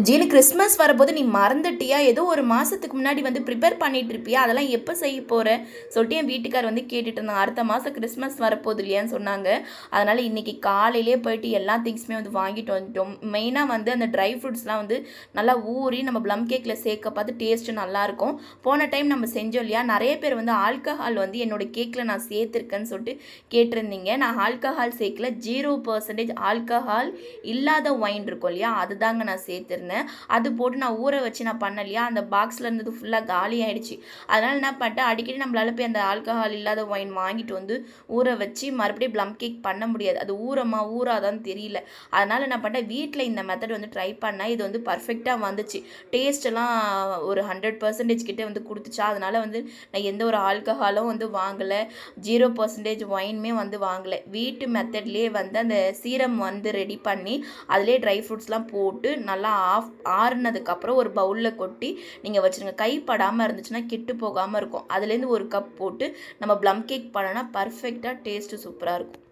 ஜீனு Christmas வரப்போது நீ மறந்துட்டியா? ஏதோ ஒரு மாசத்துக்கு முன்னாடி வந்து ப்ரிப்பேர் பண்ணிட்டு இருப்பியா? அதெல்லாம் எப்ப செய்ய போற? சொல்லிட்டு என் வீட்டுக்கார் வந்து கேட்டுட்டு இருந்தாங்க. அடுத்த மாசம் கிறிஸ்மஸ் வரப்போது இல்லையான்னு சொன்னாங்க. அதனால இன்னைக்கு காலையிலேயே போயிட்டு எல்லா திங்ஸுமே வந்து வாங்கிட்டு வந்துட்டோம். மெயினா வந்து அந்த ட்ரை ஃப்ரூட்ஸ்லாம் வந்து நல்லா ஊறி நம்ம ப்ளம் கேக்ல சேர்க்க பார்த்து டேஸ்ட் நல்லாயிருக்கும். போன டைம் நம்ம செஞ்சோம் இல்லையா? நிறைய பேர் வந்து ஆல்கஹால் வந்து என்னோட கேக்ல நான் சேர்த்துருக்கேன்னு சொல்லிட்டு கேட்டிருந்தீங்க. நான் ஆல்கஹால் சேர்க்கல. 0% ஆல்கஹால் இல்லாத ஒயின் இருக்கும் இல்லையா? அதுதாங்க நான் சேர்த்துருந்தேன். அது போட்டு நான் ஊற வச்சு நான் பண்ணலையா, அந்த பாக்ஸில் இருந்தது ஃபுல்லாக காலி ஆகிடுச்சு. அதனால் என்ன பண்ணிட்டேன், அடிக்கடி நம்மளால போய் அந்த ஆல்கஹால் இல்லாத ஒயின் வாங்கிட்டு வந்து ஊற வச்சு மறுபடியும் ப்ளம் கேக் பண்ண முடியாது. அது ஊறாதான்னு தெரியல. அதனால் என்ன பண்ணிட்டேன், வீட்டில் இந்த மெத்தட் வந்து ட்ரை பண்ணேன். இது வந்து பர்ஃபெக்டாக வந்துச்சு. டேஸ்ட்டெல்லாம் ஒரு 100% கிட்டே வந்து கொடுத்துச்சா. அதனால் வந்து நான் எந்த ஒரு ஆல்கஹாலும் வந்து வாங்கலை, 0% ஒயினுமே வந்து வாங்கலை. வீட்டு மெத்தட்லேயே வந்து அந்த சீரம் வந்து ரெடி பண்ணி அதிலே ட்ரை ஃப்ரூட்ஸ்லாம் போட்டு நல்லா ஆறுனதுக்கப்புறம் ஒரு பவுலில் கொட்டி நீங்கள் வச்சுருங்க. கைப்படாமல் இருந்துச்சுன்னா கெட்டு போகாமல் இருக்கும். அதுலேருந்து ஒரு கப் போட்டு நம்ம ப்ளம் கேக் பண்ணோன்னா பர்ஃபெக்டாக டேஸ்ட்டு சூப்பராக இருக்கும்.